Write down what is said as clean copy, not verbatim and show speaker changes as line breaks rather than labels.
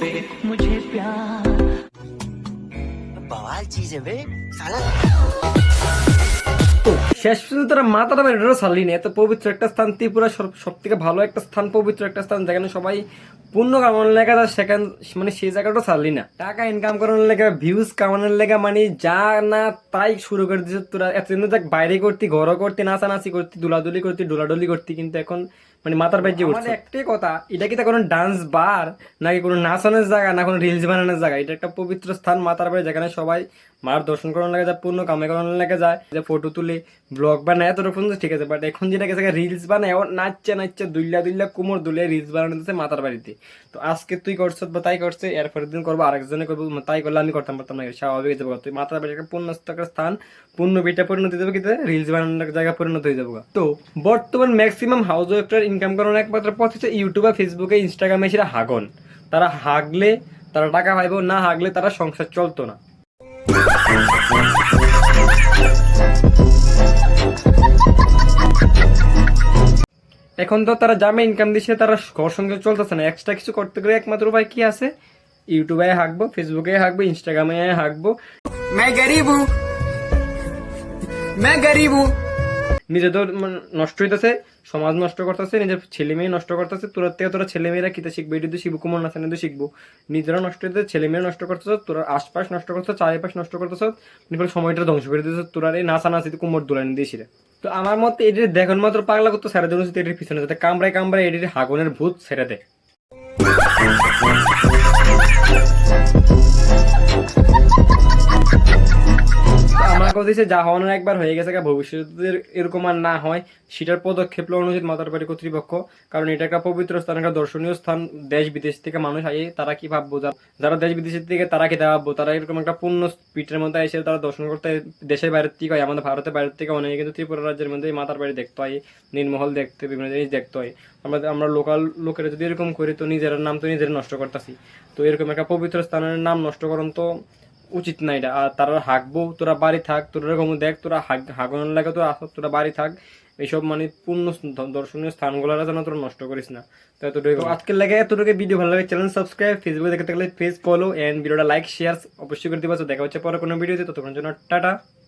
पे मुझे प्यार
बवाल चीज है बे साला।
তো শেষ পর্যন্ত তারা মাথাটা বেরোটা ছাড়লি না। এত পবিত্র একটা স্থান ত্রিপুরা, সব থেকে ভালো একটা স্থান, পবিত্র একটা স্থান, যেখানে সবাই পূর্ণ কামানোর লেগে যায়, সেখান মানে সেই জায়গাটা ছাড়লি না। টাকা ইনকাম করানোর লেগে, ভিউজ কামানোর লেগে, মানে যা না তাই শুরু করে দিচ্ছে তোরা। এতদিন দেখ বাইরে করতি, ঘরও করতি, নাচানাচি করতি, দুলাদুলি করতি, ডোলাডুলি করতি, কিন্তু এখন মানে মাথার বাইরে উঠছে। একটাই কথা, এটা কি তা কোনো ডান্স বার নাকি কোনো নাচানোর জায়গা, না কোনো রিলস বানানোর জায়গা? এটা একটা পবিত্র স্থান মাতার বাড়ি, যেখানে সবাই মার দর্শন করানোর লাগে যায়, পূর্ণ কামে করানোর লাগে যায়, যে ফটো তুলে ব্লগ বানায়, এতটুকু ঠিক আছে। বাট এখন যেটা গেছে রিলস বানায়, নাচছে নাচছে, দুইলা দুইলা কোমর দুলে রিলস বানানো দিচ্ছে মাতার বাড়িতে। তো আজকে তুই করছ বা তাই করছে, এরপরের দিন করবো আরেকজনে করবো, তাই করলে আমি করতাম পারতাম না, স্বাভাবিক যাবো। তুই মাতার বাড়ি একটা পূর্ণ স্থান, পূর্ণ বিটা পরিণত যাবে, কিন্তু রিলস বানানোর জায়গা পরিণত হয়ে যাবো। তো বর্তমান ম্যাক্সিমাম হাউস ওয়াইফটার ইনকাম করানোর একমাত্র পথ হচ্ছে ইউটিউব, ফেসবুকে, ইনস্টাগ্রামে সেটা হাগন। তারা হাগলে তারা টাকা পাইবো, না হাগলে তারা সংসার চলতো না। এখন তো তারা জামে ইনকাম দিচ্ছে, তারা ঘর সংসার চলতেছে না। এক্সট্রা কিছু করতে গেলে একমাত্র উপায় কি আছে? ইউটিউবে হাঁকবো, ফেসবুকে হাঁকবো, ইনস্টাগ্রামে হাঁকবো। নিজেদের নষ্ট হইতেছে, সমাজ নষ্ট করতেছে, নিজের ছেলে মেয়ে নষ্ট করতেছে। তোরা থেকে তোরা ছেলে মেয়েরা কিতে শিখবে? এটি তো শিখবো, কুমার নাচানে তো শিখবো। নিজেরা নষ্ট হইতেছে, ছেলে মেয়ে নষ্ট করতেছ, তোরা আশপাশ নষ্ট করতেছ, চারিপাশ নষ্ট করতেছ, সময়টা ধ্বংস করে দিতেছ। তোরা এই নাচানাচিতে কুমোর দোলানি দিয়েছিল। তো আমার মতে এটি দেখুন মাত্র পাগলা করতো ছেড়ে দেওয়া উচিত। এটির পিছনে যাতে কামড়ায় কামড়ায় এটির হাগনের ভূত ছেড়ে দেয়। আমার কথা হচ্ছে যা হওয়ানোর একবার হয়ে গেছে, ভবিষ্যতে এরকম আর না হয় সেটার পদক্ষেপ নেওয়া উচিত মাতার বাড়ি কর্তৃপক্ষ। কারণ এটা একটা পবিত্র স্থান, একটা দর্শনীয় স্থান। দেশ বিদেশ থেকে মানুষ আয়ে, তারা কি ভাববো? যারা দেশ বিদেশের থেকে তারা কি ভাববো? তারা এরকম একটা পূর্ণ পিঠের মধ্যে এসে তারা দর্শন করতে দেশের বাইরের থেকে হয়, আমাদের ভারতের বাইরের থেকে অনেকে কিন্তু ত্রিপুরা রাজ্যের মধ্যে মাতার বাড়ি দেখতে হয়, নীলমহল দেখতে, বিভিন্ন জিনিস দেখতে হয়। আমরা লোকাল লোকেরা যদি এরকম করি, তো নিজের নাম তো নিজের নষ্ট করতেছি। তো এরকম একটা পবিত্র স্থানের নাম নষ্ট করুন তো উচিত না এটা। আর তারা হাঁকবো, তোরা বাড়ি থাক, তোরা এরকম দেখ, তোরা হাঁকানোর লাগে তোরা আসো, তোরা বাড়ি থাক। এইসব মানে পূর্ণ দর্শনীয় স্থানগুলো যেন তোরা নষ্ট করিস না। তো এতটুকু আজকের লাগে, এতটুকু ভিডিও ভালো লাগে চ্যানেল সাবস্ক্রাইব, ফেসবুকে দেখতে গেলে পেজ ফলো এন্ড ভিডিওটা লাইক শেয়ার অবশ্যই করে দিবা। দেখা হচ্ছে পরে কোনো ভিডিওতে, ততক্ষণ জন্য টাটা।